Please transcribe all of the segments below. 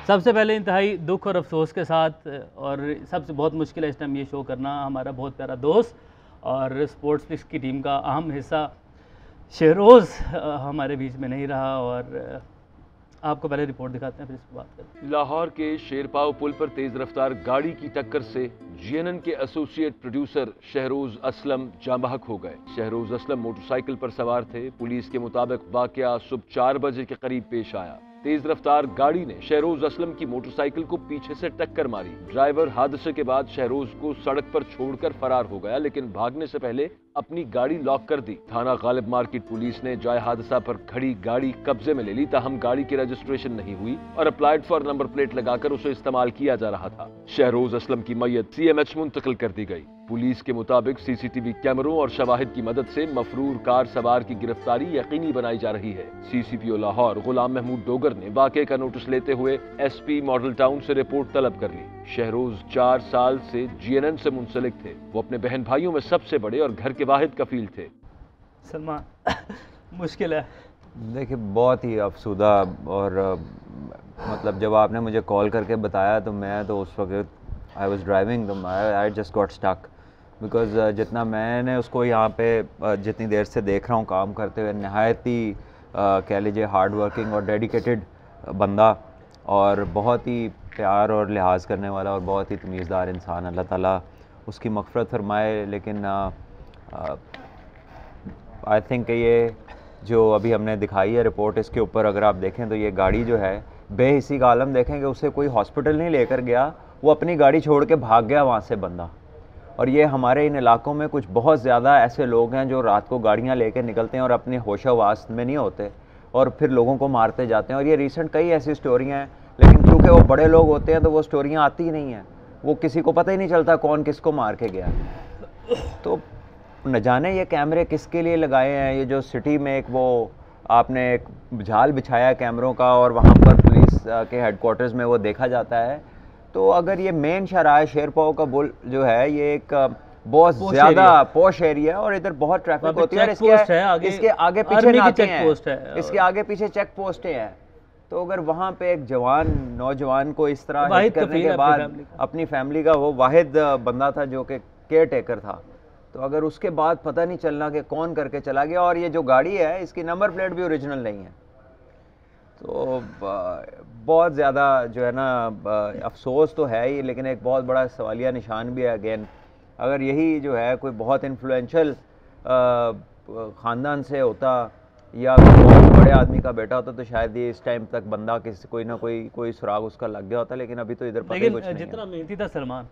सबसे पहले इंतहाई दुख और अफसोस के साथ, और सबसे बहुत मुश्किल है इस टाइम ये शो करना, हमारा बहुत प्यारा दोस्त और स्पोर्ट्स फिक्स की टीम का अहम हिस्सा शहरोज़ हमारे बीच में नहीं रहा। और आपको पहले रिपोर्ट दिखाते हैं, फिर इसको बात करते हैं। लाहौर के शेरपाव पुल पर तेज रफ्तार गाड़ी की टक्कर से जीएनएन के एसोसिएट प्रोड्यूसर शहरोज असलम जाँ बहक हो गए। शहरोज असलम मोटरसाइकिल पर सवार थे। पुलिस के मुताबिक वाकया सुबह 4 बजे के करीब पेश आया। तेज रफ्तार गाड़ी ने शहरोज असलम की मोटरसाइकिल को पीछे से टक्कर मारी। ड्राइवर हादसे के बाद शहरोज को सड़क पर छोड़कर फरार हो गया, लेकिन भागने से पहले अपनी गाड़ी लॉक कर दी। थाना गालिब मार्केट पुलिस ने जाए हादसा पर खड़ी गाड़ी कब्जे में ले ली, ताहम गाड़ी की रजिस्ट्रेशन नहीं हुई और अप्लाइड फॉर नंबर प्लेट लगाकर उसे इस्तेमाल किया जा रहा था। शहरोज असलम की मैयत सीएमएच मुंतकिल कर दी गई। पुलिस के मुताबिक सीसीटीवी कैमरों और शवाहिद की मदद से मफरूर कार सवार की गिरफ्तारी यकीनी बनाई जा रही है। सीसीपीओ लाहौर गुलाम महमूद डोगर ने वाकये का नोटिस लेते हुए एसपी मॉडल टाउन से रिपोर्ट तलब कर ली। शहरोज 4 साल से जीएनएन से मुंसलिक थे। वो अपने बहन भाइयों में सबसे बड़े और घर के वाहिद कफील थे। सलमान मुश्किल है। देखिए, बहुत ही अफसुदा, और मतलब जब आपने मुझे कॉल करके बताया तो मैं तो उस वक्त आई वाज ड्राइविंग, तो I just got stuck because जितना मैंने उसको यहाँ पे जितनी देर से देख रहा हूँ काम करते हुए, नहायत ही कह लीजिए हार्ड वर्किंग और डेडिकेटेड बंदा, और बहुत ही प्यार और लिहाज करने वाला और बहुत ही तमीज़दार इंसान। अल्लाह ताला उसकी मग़फ़िरत फरमाए। लेकिन आई थिंक ये जो अभी हमने दिखाई है रिपोर्ट, इसके ऊपर अगर आप देखें तो ये गाड़ी जो है बेहिसी का आलम देखें कि उसे कोई हॉस्पिटल नहीं लेकर गया, वो अपनी गाड़ी छोड़ के भाग गया वहाँ से बंदा। और ये हमारे इन इलाकों में कुछ बहुत ज़्यादा ऐसे लोग हैं जो रात को गाड़ियाँ लेकर निकलते हैं और अपने होशोहवास में नहीं होते और फिर लोगों को मारते जाते हैं। और ये रिसेंट कई ऐसी स्टोरियाँ हैं, लेकिन क्योंकि वो बड़े लोग होते हैं तो वो स्टोरियाँ आती ही नहीं हैं, वो किसी को पता ही नहीं चलता कौन किसको मार के गया। तो न जाने ये कैमरे किसके लिए लगाए हैं। ये जो सिटी में एक वो आपने एक जाल बिछाया कैमरों का और वहाँ पर पुलिस के हेडक्वार्टर्स में वो देखा जाता है। तो अगर ये मेन शहराह शेरपाव का बुल जो है ये एक बहुत ज़्यादा पॉश एरिया है और इधर बहुत ट्रैफिक होती है, और इसके आगे पीछे नाके हैं, इसके आगे पीछे चेक पोस्टें हैं। तो अगर वहाँ पे एक नौजवान को इस तरह हिट करने के बाद अपनी फैमिली का वो वाहिद बंदा था जो कि केयर टेकर था, तो अगर उसके बाद पता नहीं चलना कि कौन करके चला गया, और ये जो गाड़ी है इसकी नंबर प्लेट भी ओरिजिनल नहीं है, तो बहुत ज़्यादा जो है ना अफसोस तो है ही, लेकिन एक बहुत बड़ा सवालिया निशान भी है। अगेन अगर यही जो है कोई बहुत इन्फ्लुएंशियल ख़ानदान से होता या बहुत बड़े आदमी का बेटा होता तो शायद ये इस टाइम तक बंदा किसी कोई ना कोई सुराग उसका लग गया होता, लेकिन अभी तो इधर पता ही कुछ नहीं है। जितना मेहनती था सलमान,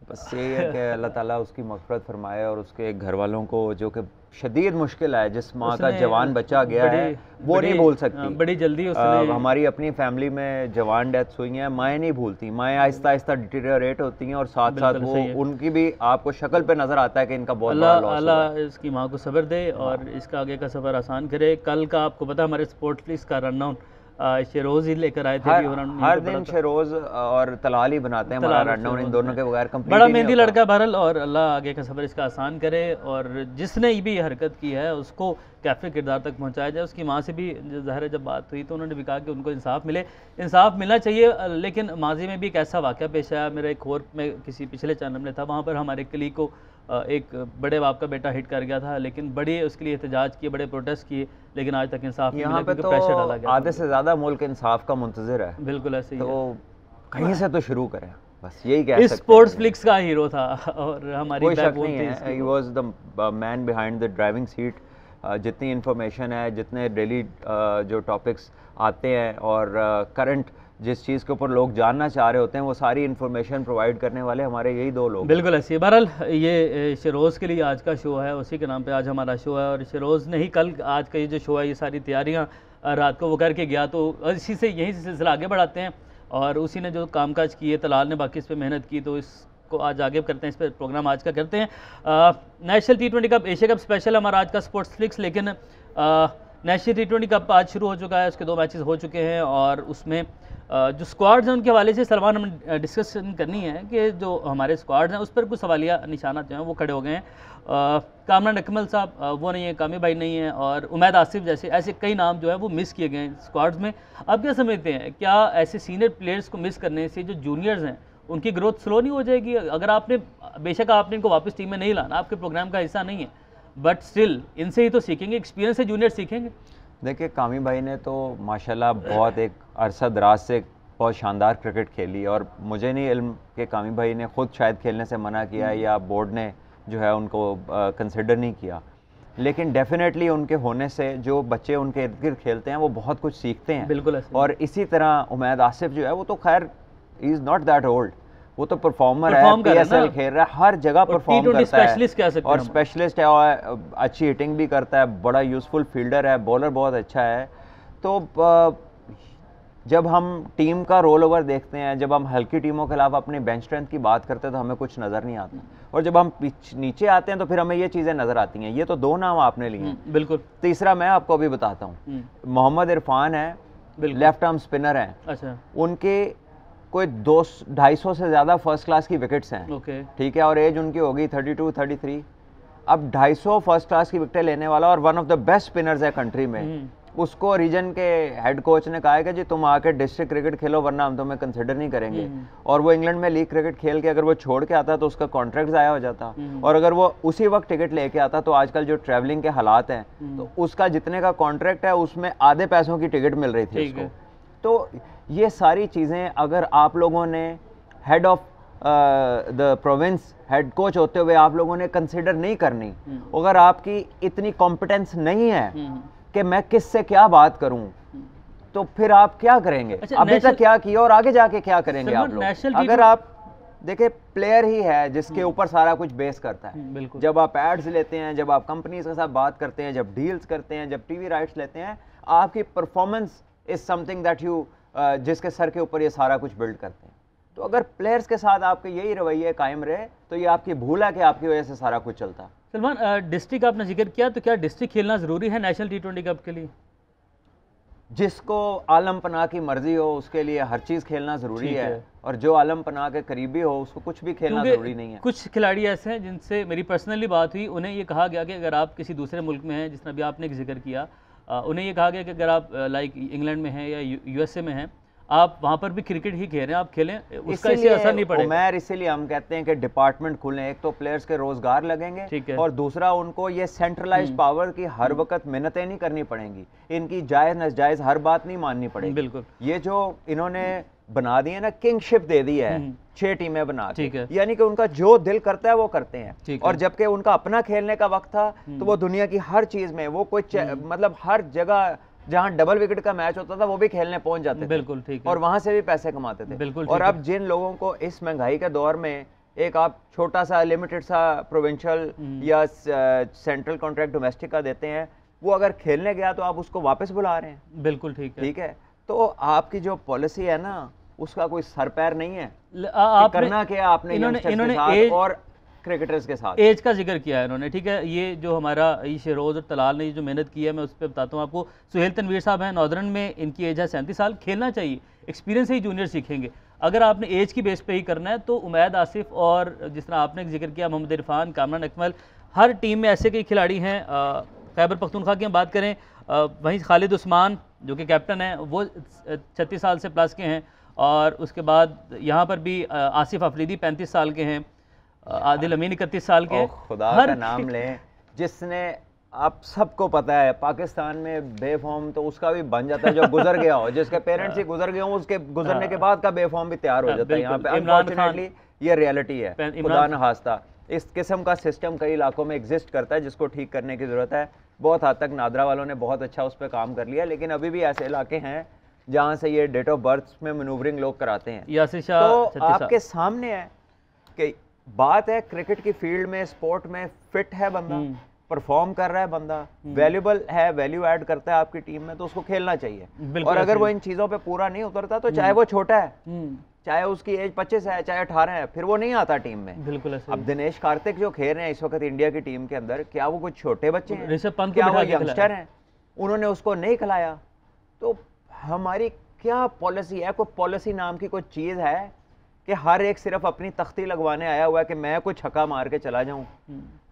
बस यही है कि अल्लाह ताला उसकी मग़फ़िरत फरमाए और उसके घर वालों को, जो कि शदीद मुश्किल है, जिस माँ का जवान बच्चा गया है वो नहीं भूल सकती। बड़ी जल्दी उसने हमारी अपनी फैमिली में जवान डेथ्स हुई हैं, माएँ नहीं भूलती, माएँ आहिस्ता आहिस्ता डिटेरियोरेट होती हैं और साथ साथ वो उनकी भी आपको शक्ल पे नज़र आता है कि इनका बहुत बड़ा लॉस हुआ। अल्लाह इसकी माँ को सब्र दे और इसका आगे का सफ़र आसान करे। कल का आपको पता हमारे स्पोर्ट्स लिस्ट का रनडाउन शहरोज ही लेकर आए थे। हर दिन शहरोज और तलाल ही बनाते हैं हमारा रनडाउन, इन दोनों के बगैर कंप्लीट बड़ा मेहंदी लड़का बहरल, और अल्लाह आगे का सफ़र इसका आसान करे और जिसने भी हरकत की है उसको कैफे किरदार तक पहुंचाया जाए। उसकी माँ से भी ज़ाहिर है जब बात हुई तो उन्होंने भी कहा कि उनको इंसाफ मिले, इंसाफ मिलना चाहिए। लेकिन माजी में भी एक ऐसा वाक़या पेश आया, मेरा एक और में किसी पिछले चैनल में था, वहाँ पर हमारे कलीग को एक बड़े बाप का बेटा हिट कर गया था, लेकिन बड़े उसके लिए एहतजाज किए, बड़े प्रोटेस्ट किए, लेकिन आज तक इंसाफ नहीं मिला क्योंकि प्रेशर डाला गया। आधे से ज़्यादा मुल्क इंसाफ का मुंतज़िर है। बिल्कुल ऐसे ही तो कहीं से तो शुरू करें, बस यही कह सकते हैं। स्पोर्ट्स फ्लिक्स का हीरो था और हमारी कोई शक नहीं है, he was the man behind the driving seat. जितनी इन्फॉर्मेशन है, जितने डेली जो टॉपिक्स आते हैं और करंट जिस चीज़ के ऊपर लोग जानना चाह रहे होते हैं, वो सारी इन्फॉर्मेशन प्रोवाइड करने वाले हमारे यही दो लोग। बिल्कुल ऐसे। बहरहाल ये शहरोज़ के लिए आज का शो है, उसी के नाम पे आज हमारा शो है, और शहरोज़ ने ही कल आज का ये जो शो है ये सारी तैयारियां रात को वो करके गया, तो इसी से यहीं से सिलसिला आगे बढ़ाते हैं। और उसी ने जो कामकाज किए, तलाल ने बाकी इस पर मेहनत की, तो इसको आज आगे करते हैं, इस पर प्रोग्राम आज का करते हैं। National T20 cup Asia cup special हमारा आज का स्पोर्ट्स फ्लिक्स। लेकिन नेशनल टी20 कप आज शुरू हो चुका है, उसके 2 मैचेस हो चुके हैं और उसमें जो स्क्वाड्स हैं उनके हवाले से सलमान हमें डिस्कशन करनी है कि जो हमारे स्क्वाड्स हैं उस पर कुछ सवालिया निशानात जो हैं वो खड़े हो गए हैं। कामरान अकमल साहब वो नहीं है, कामी भाई नहीं है और उमैद आसिफ जैसे ऐसे कई नाम जो है वो मिस किए गए हैं स्क्वाड्स में। आप क्या समझते हैं, क्या ऐसे सीनियर प्लेयर्स को मिस करने से जो जूनियर्स हैं उनकी ग्रोथ स्लो नहीं हो जाएगी? अगर आपने, बेशक आपने इनको वापस टीम में नहीं लाना, आपके प्रोग्राम का हिस्सा नहीं है, बट स्टिल इनसे ही तो सीखेंगे, एक्सपीरियंस से जूनियर सीखेंगे। देखिए कामी भाई ने तो माशाल्लाह बहुत एक अरसा दराज से बहुत शानदार क्रिकेट खेली और मुझे नहीं इल्म कि कामी भाई ने ख़ुद शायद खेलने से मना किया है या बोर्ड ने जो है उनको कंसिडर नहीं किया, लेकिन डेफिनेटली उनके होने से जो बच्चे उनके इर्द गिर्द खेलते हैं वो बहुत कुछ सीखते हैं। बिल्कुल ऐसे। और इसी तरह उमैद आसिफ जो है वो तो खैर इज़ नॉट दैट ओल्ड, वो तो परफॉर्मर है, PSL खेल रहा है, हर जगह परफॉर्म करता है और स्पेशलिस्ट है और अच्छी हिटिंग भी करता है, बड़ा यूज़फुल फील्डर है, बॉलर बहुत अच्छा है। तो जब हम टीम का रोल ओवर देखते हैं, जब हम हल्की टीमों के खिलाफ अपनी बेंच स्ट्रेंथ की बात करते हैं तो हमें कुछ नज़र नहीं आता और जब हम नीचे आते हैं तो फिर हमें ये चीज़ें नज़र आती हैं। ये तो 2 नाम आपने लिए हैं, बिल्कुल। तीसरा मैं आपको अभी बताता हूँ, मोहम्मद इरफान है, लेफ्ट आर्म स्पिनर है। अच्छा। उनके कोई 250 से ज़्यादा फर्स्ट क्लास की विकेट्स हैं, ठीक है, और एज उनकी होगी 32-33। अब 250 फर्स्ट क्लास की विकेटें लेने वाला और one of the best spinners है कंट्री में, उसको रीजन के हेड कोच ने कहा है कि जी तुम आके डिस्ट्रिक्ट क्रिकेट खेलो वरना हम तुम्हें कंसिडर नहीं करेंगे। और वो इंग्लैंड में लीग क्रिकेट खेल के अगर वो छोड़ के आता तो उसका कॉन्ट्रैक्ट ज़ाया हो जाता और अगर वो उसी वक्त टिकट लेके आता तो आजकल जो ट्रैवलिंग के हालात हैं तो उसका जितने का कॉन्ट्रैक्ट है उसमें आधे पैसों की टिकट मिल रही थी उसको। तो ये सारी चीज़ें अगर आप लोगों ने head of the province head coach होते हुए आप लोगों ने कंसिडर नहीं करनी, अगर आपकी इतनी कॉम्पिटेंस नहीं है कि मैं किससे क्या बात करूं, तो फिर आप क्या करेंगे? अभी तक क्या किया और आगे जाके क्या करेंगे आप लोग? अगर आप देखिए प्लेयर ही है जिसके ऊपर सारा कुछ बेस करता है। जब आप एड्स लेते हैं, जब आप कंपनीज के साथ बात करते हैं, जब डील्स करते हैं, जब टीवी राइट्स लेते हैं, आपकी performance is something that you जिसके सर के ऊपर ये सारा कुछ बिल्ड करते हैं। तो अगर प्लेयर्स के साथ आपके यही रवैये कायम रहे तो ये आपकी भूल है कि आपकी वजह से सारा कुछ चलता। सलमान, डिस्ट्रिक्ट आपने जिक्र किया, तो क्या डिस्ट्रिक्ट खेलना ज़रूरी है नेशनल T20 कप के लिए? जिसको आलम पनाह की मर्जी हो उसके लिए हर चीज़ खेलना ज़रूरी है और जो आलम पनाह के करीबी हो उसको कुछ भी खेलना ज़रूरी नहीं है। कुछ खिलाड़ी ऐसे हैं जिनसे मेरी पर्सनली बात हुई, उन्हें ये कहा गया कि अगर आप किसी दूसरे मुल्क में हैं, जिस तरह भी आपने जिक्र किया, उन्हें ये कहा गया कि अगर आप लाइक इंग्लैंड में हैं या USA में हैं, आप वहाँ पर भी क्रिकेट ही खेल रहे हैं, आप खेलें, उसका इससे असर नहीं पड़ेगा। उमैर, इसीलिए हम कहते हैं कि डिपार्टमेंट खुलें, एक तो प्लेयर्स के रोजगार लगेंगे और दूसरा उनको ये सेंट्रलाइज्ड पावर की हर वक्त मिन्नतें नहीं करनी पड़ेंगी, इनकी जायज़ नाजायज़ हर बात नहीं माननी पड़ेगी। बिल्कुल। ये जो इन्होंने बना दी है ना, किंगशिप दे दी है 6 टीमें बना के, यानी कि उनका जो दिल करता है वो करते हैं। और जबकि उनका अपना खेलने का वक्त था तो वो दुनिया की हर चीज में वो कोई मतलब हर जगह जहां डबल विकेट का मैच होता था वो भी खेलने पहुंच जाते थे। बिल्कुल ठीक है। और वहां से भी पैसे कमाते थे। बिल्कुल। और अब जिन लोगों को इस महंगाई के दौर में एक आप छोटा सा लिमिटेड सा प्रोविंशियल या सेंट्रल कॉन्ट्रैक्ट डोमेस्टिक का देते हैं, वो अगर खेलने गया तो आप उसको वापस बुला रहे हैं। बिल्कुल ठीक है। ठीक है, तो आपकी जो पॉलिसी है ना उसका कोई सर पैर नहीं है। करना क्या आपने इन्होंने और क्रिकेटर्स के साथ एज का जिक्र किया है इन्होंने, ठीक है। ये जो हमारा शेहरोज और तलाल ने जो मेहनत की है मैं उस पर बताता हूँ आपको। सुहेल तनवीर साहब हैं नॉर्दर्न में, इनकी एज है 37 साल। खेलना चाहिए, एक्सपीरियंस से ही जूनियर सीखेंगे। अगर आपने एज की बेस पे ही करना है तो उमैद आसिफ और जिस तरह आपने जिक्र किया मोहम्मद इरफान, कामरान अकमल, हर टीम में ऐसे कई खिलाड़ी हैं। खैबर पख्तूनख्वा की हम बात करें, वहीं खालिद उस्मान जो कि कैप्टन है वो 36 साल से प्लस के हैं। और उसके बाद यहाँ पर भी आसिफ अफरीदी 35 साल के हैं, आदिल अमीन 31 साल के। खुदा का नाम लें, जिसने आप सबको पता है पाकिस्तान में बेफॉर्म तो उसका भी बन जाता है जो गुजर गया हो, जिसके पेरेंट्स ही गुजर गए हो, उसके गुजरने के बाद का बेफॉर्म भी तैयार हो जाता है। यहाँ पे अनफॉर्चुनेटली ये रियलिटी है, खुदा न खास्ता इस किस्म का सिस्टम कई इलाकों में एग्जिस्ट करता है जिसको ठीक करने की ज़रूरत है। बहुत हद तक नादरा वालों ने बहुत अच्छा उस पर काम कर लिया, लेकिन अभी भी ऐसे इलाके हैं जहाँ से ये डेट ऑफ बर्थ में मैनूवरिंग लोग कराते हैं। तो आपके सामने है कि बात है क्रिकेट की फील्ड में, स्पोर्ट में फिट है बंदा, परफॉर्म कर रहा है बंदा, वैल्यूबल है, वैल्यू ऐड करता है आपकी टीम में, तो उसको खेलना चाहिए। और अगर वो इन चीज़ों पे पूरा नहीं उतरता तो चाहे वो छोटा है, चाहे उसकी एज 25 है, चाहे 18 है, फिर वो नहीं आता टीम में। बिल्कुल। अब दिनेश कार्तिक जो खेल रहे हैं इस वक्त इंडिया की टीम के अंदर, क्या वो कुछ छोटे बच्चे हैं? ऋषभ पंत क्या वो यंगस्टर हैं? उन्होंने उसको नहीं खिलाया। तो हमारी क्या पॉलिसी है? कोई पॉलिसी नाम की कोई चीज़ है कि हर एक सिर्फ अपनी तख्ती लगवाने आया हुआ है कि मैं कोई छक्का मार के चला जाऊं,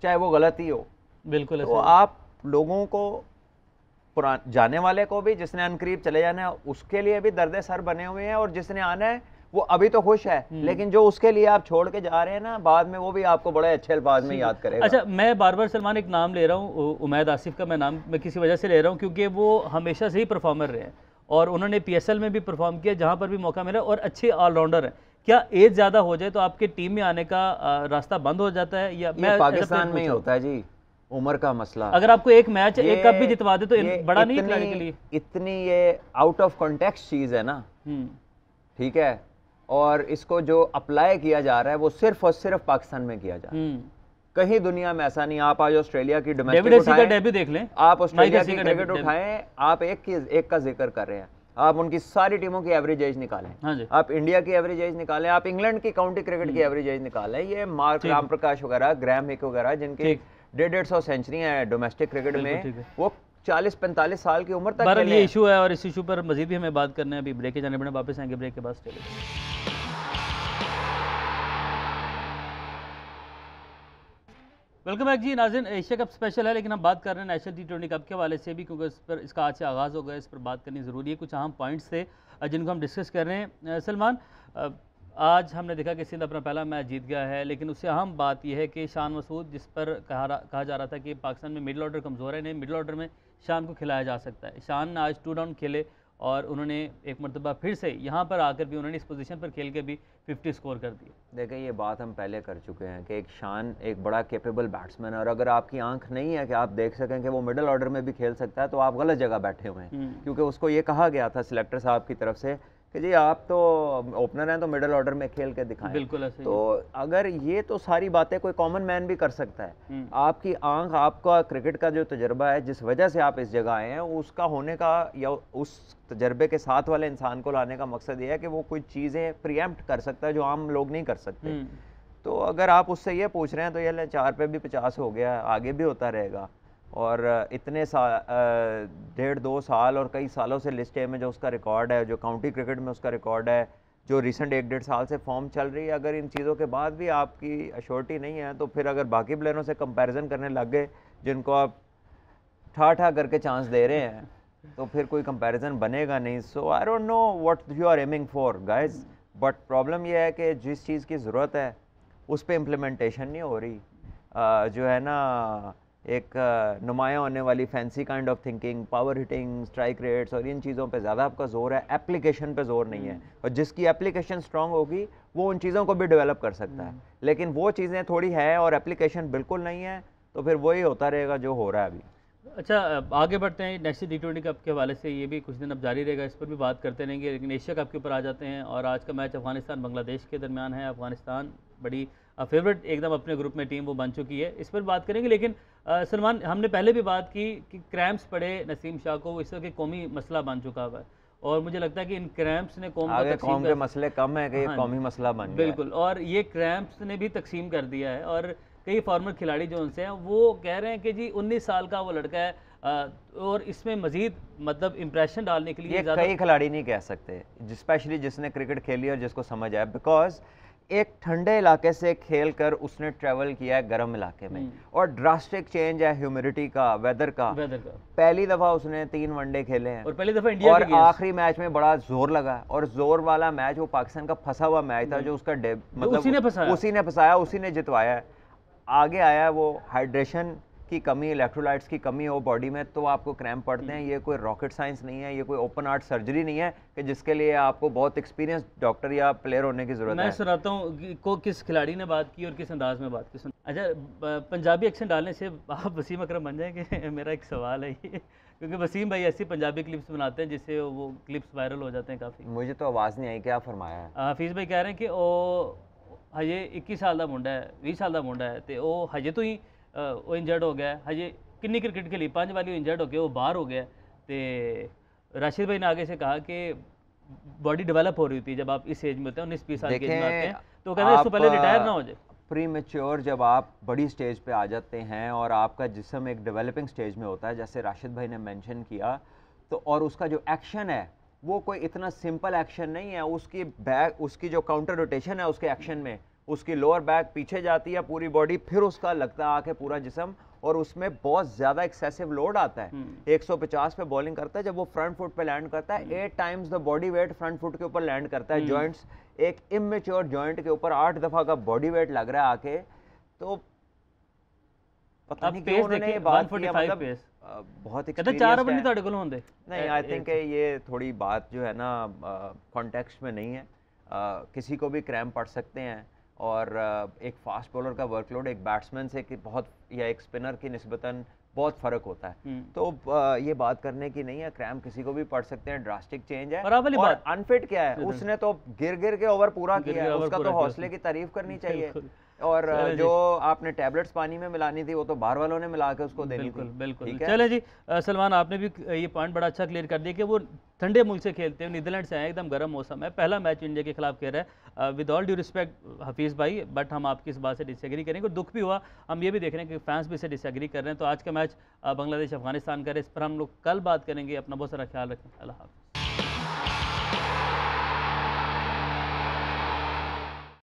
चाहे वो गलती हो। बिल्कुल तो आप लोगों को, जाने वाले को भी, जिसने अनकरीब चले जाना है उसके लिए भी दर्द सर बने हुए हैं, और जिसने आना है वो अभी तो खुश है, लेकिन जो उसके लिए आप छोड़ के जा रहे हैं ना, बाद में वो भी आपको बड़े अच्छे अल्फाज में याद करेगा। अच्छा, मैं बार बार सलमान एक नाम ले रहा हूँ, उमैद आसिफ का मैं किसी वजह से ले रहा हूँ क्योंकि वो हमेशा से ही परफॉर्मर रहे हैं और उन्होंने PSL में भी परफॉर्म किया जहाँ पर भी मौका मिला, और अच्छे ऑलराउंडर हैं। क्या एज ज़्यादा हो जाए तो आपके टीम में आने का रास्ता बंद हो जाता है? या मैं पाकिस्तान में ही होता है जी, उम्र का मसला। अगर आपको एक मैच एक कप भी जितवा दे तो बड़ा नहीं खिलाड़ी के लिए। इतनी ये आउट ऑफ कॉन्टेक्स्ट चीज़ है ना, ठीक है, और इसको जो अप्लाई किया जा रहा है वो सिर्फ और सिर्फ पाकिस्तान में किया जा रहा है, कहीं दुनिया में ऐसा नहीं। आप आज ऑस्ट्रेलिया की डोमेस्टिक डेब्यू देख लें, आप ऑस्ट्रेलिया की क्रिकेट उठाएं, आप एक का जिक्र कर रहे हैं, आप उनकी सारी टीमों की एवरेज एज निकालें, आप इंडिया की एवरेज एज निकालें, आप इंग्लैंड की काउंटी क्रिकेट की एवरेज एज निकालें, ये मार्क रामप्रकाश वगैरह, ग्रैम हिक वगैरह, जिनकी 150 सेंचुरी है डोमेस्टिक क्रिकेट में, वो 40-45 साल की उम्र तक ये इशू है, और इस इशू पर मजीद भी हमें बात करना है। अभी ब्रेक के जाने पड़े, वापस आएंगे ब्रेक के बाद। चलिए, वेलकम बैक जी नाज़रीन। एशिया कप स्पेशल है, लेकिन हम बात कर रहे हैं नेशनल T20 कप के हवाले से भी, क्योंकि इस पर इसका आज से आगाज़ हो गया, इस पर बात करनी ज़रूरी है। कुछ अहम पॉइंट्स थे जिनको हम डिस्कस कर रहे हैं। सलमान, आज हमने देखा कि सिंध अपना पहला मैच जीत गया है, लेकिन उससे अहम बात यह है कि शान मसूद, जिस पर कहा जा रहा था कि पाकिस्तान में मिडिल ऑर्डर कमज़ोर है, नहीं, मिडिल ऑर्डर में शान को खिलाया जा सकता है। शान ने आज 2 डाउन खेले और उन्होंने एक मरतबा फिर से यहाँ पर आकर भी उन्होंने इस पोजीशन पर खेल के भी 50 स्कोर कर दिए। देखें, ये बात हम पहले कर चुके हैं कि एक शान एक बड़ा कैपेबल बैट्समैन है, और अगर आपकी आंख नहीं है कि आप देख सकें कि वो मिडिल ऑर्डर में भी खेल सकता है, तो आप गलत जगह बैठे हुए हैं। क्योंकि उसको ये कहा गया था सिलेक्टर साहब की तरफ से कि जी आप तो ओपनर हैं, तो मिडिल ऑर्डर में खेल के दिखाएं। बिल्कुल ऐसे। तो अगर ये तो सारी बातें कोई कॉमन मैन भी कर सकता है। आपकी आंख, आपका क्रिकेट का जो तजर्बा है, जिस वजह से आप इस जगह आए हैं, उसका होने का या उस तजर्बे के साथ वाले इंसान को लाने का मकसद ये है कि वो कोई चीज़ें प्रीएम्प्ट कर सकता है जो आम लोग नहीं कर सकते। तो अगर आप उससे ये पूछ रहे हैं तो ये 4 पे भी 50 हो गया, आगे भी होता रहेगा। और इतने साल, 1.5-2 साल और कई सालों से लिस्ट ए में जो उसका रिकॉर्ड है, जो काउंटी क्रिकेट में उसका रिकॉर्ड है, जो रिसेंट 1-1.5 साल से फॉर्म चल रही है, अगर इन चीज़ों के बाद भी आपकी अश्योरिटी नहीं है, तो फिर अगर बाकी प्लेयरों से कंपैरिजन करने लग गए जिनको आप ठा करके चांस दे रहे हैं, तो फिर कोई कंपैरिजन बनेगा नहीं। So I don't know what you are aiming for guys, but problem यह है कि जिस चीज़ की ज़रूरत है उस पर इम्प्लीमेंटेशन नहीं हो रही। जो है ना, एक नुमाया होने वाली fancy kind of thinking, power hitting, strike rates और इन चीज़ों पे ज़्यादा आपका जोर है, एप्लीकेशन पे जोर नहीं है। और जिसकी एप्लीकेशन स्ट्रांग होगी वो उन चीज़ों को भी डेवलप कर सकता है, लेकिन वो चीज़ें थोड़ी है और एप्लीकेशन बिल्कुल नहीं है, तो फिर वही होता रहेगा जो हो रहा है अभी। अच्छा, आगे बढ़ते हैं। नेशनल T20 कप के हवाले से ये भी कुछ दिन अब जारी रहेगा, इस पर भी बात करते रहेंगे, लेकिन एशिया कप के ऊपर आ जाते हैं। और आज का मैच अफगानिस्तान बांग्लादेश के दरमियान है। अफगानिस्तान बड़ी फेवरेट एकदम अपने ग्रुप में टीम वो बन चुकी है, इस पर बात करेंगे। लेकिन सलमान, हमने पहले भी बात की कि क्रैम्प्स पड़े नसीम शाह को, वो इस तरह के कौमी मसला बन चुका हुआ है, और मुझे लगता है कि इन क्रैम्प्स ने कौम के मसले कम है कि ये कौमी मसला बन गया। बिल्कुल, और ये क्रैम्प्स ने भी तकसीम कर दिया है। और कई फॉर्मर खिलाड़ी जो उनसे हैं वो कह रहे हैं कि जी 19 साल का वो लड़का है, और इसमें मजीद मतलब इंप्रेशन डालने के लिए ये कई खिलाड़ी नहीं कह सकते, स्पेशली जिसने क्रिकेट खेली और जिसको समझ आया, बिकॉज एक ठंडे इलाके से खेल कर उसने ट्रेवल किया है गर्म इलाके में, और ड्रास्टिक चेंज है ह्यूमिडिटी का, वेदर का। पहली दफ़ा उसने 3 वनडे खेले हैं, और पहली दफ़ा इंडिया और आखिरी मैच में बड़ा जोर लगा, और जोर वाला मैच वो पाकिस्तान का फंसा हुआ मैच था, जो उसका मतलब उसी ने फंसाया, उसी ने जितवाया। आगे आया वो हाइड्रेशन की कमी, इलेक्ट्रोलाइट्स की कमी हो बॉडी में, तो आपको क्रैम्प पड़ते हैं। ये कोई रॉकेट साइंस नहीं है, ये कोई ओपन हार्ट सर्जरी नहीं है कि जिसके लिए आपको बहुत एक्सपीरियंस डॉक्टर या प्लेयर होने की जरूरत है। मैं सुनाता हूँ को किस खिलाड़ी ने बात की और किस अंदाज में बात की। अच्छा, पंजाबी एक्सेंट डालने से आप वसीम अकरम बन जाएंगे? मेरा एक सवाल है ये, क्योंकि वसीम भाई ऐसी पंजाबी क्लिप्स बनाते हैं जिससे वो क्लिप्स वायरल हो जाते हैं काफ़ी। मुझे तो आवाज़ नहीं आई, क्या फरमाया है? हफीज़ भाई कह रहे हैं कि ओ हजे 21 साल का मुंडा है, 20 साल का मुंडा है, तो वो हजे तो ही वो इंजर्ड हो गया है, हजे किन्नी क्रिकेट खेली 5 वाली इंजर्ड हो गया, वो बाहर हो गया। तो राशिद भाई ने आगे से कहा कि बॉडी डेवलप हो रही होती है जब आप इस एज में होते हैं, 19-20 साल की एज में आते हैं, तो कहते हैं इससे पहले रिटायर ना हो जाए। प्री मैच्योर जब आप बड़ी स्टेज पे आ जाते हैं और आपका जिस्म एक डेवलपिंग स्टेज में होता है, जैसे राशिद भाई ने मेंशन किया, तो और उसका जो एक्शन है वो कोई इतना सिंपल एक्शन नहीं है। उसकी जो काउंटर रोटेशन है उसके एक्शन में, उसकी लोअर बैक पीछे जाती है पूरी बॉडी, फिर उसका लगता है आके पूरा जिस्म, और उसमें बहुत ज़्यादा एक्सेसिव लोड आता है। 150 पे बॉलिंग करता है, जब वो फ्रंट फुट पे लैंड करता है 8 times the body weight front foot के ऊपर लैंड करता है। जॉइंट्स, एक इमेच्योर जॉइंट के ऊपर 8 दफ़ा का बॉडी वेट लग रहा है आके, तो पता नहीं क्यों उन्होंने ये बात की, मतलब बहुत कहते 4 ओवर नहीं ਤੁਹਾਡੇ ਕੋਲ ਹੁੰਦੇ। नहीं, आई थिंक ये थोड़ी बात जो है ना कॉन्टेक्स्ट में नहीं है। किसी को भी क्रैम्प पड़ सकते हैं, और एक फास्ट बॉलर का वर्कलोड एक बैट्समैन से कि बहुत, या एक स्पिनर की निस्बतन बहुत फ़र्क होता है। तो ये बात करने की नहीं है, क्रैम्प किसी को भी पड़ सकते हैं, ड्रास्टिक चेंज है। और अनफिट क्या है, उसने तो गिर गिर के ओवर पूरा किया है, उसका तो हौसले की तारीफ करनी चाहिए। और जो आपने टैबलेट्स पानी में मिलानी थी वो तो बाहर वालों ने मिला के उसको देनी थी। बिल्कुल। चले जी, सलमान आपने भी ये पॉइंट बड़ा अच्छा क्लियर कर दिया कि वो ठंडे मुल्क से खेलते हैं, नीदरलैंड से आए, एकदम गर्म मौसम है, पहला मैच इंडिया के खिलाफ खेल रहा है। With all due respect Hafeez भाई, बट हम आपकी इस बात से डिसएग्री करेंगे, और दुख भी हुआ, हम ये भी देख रहे हैं कि फैंस भी इसे डिसएग्री कर रहे हैं। तो आज का मैच बांग्लादेश अफगानिस्तान का है, इस पर हम लोग कल बात करेंगे। अपना बहुत सारा ख्याल रखें, अल्लाह हाफ़िज़।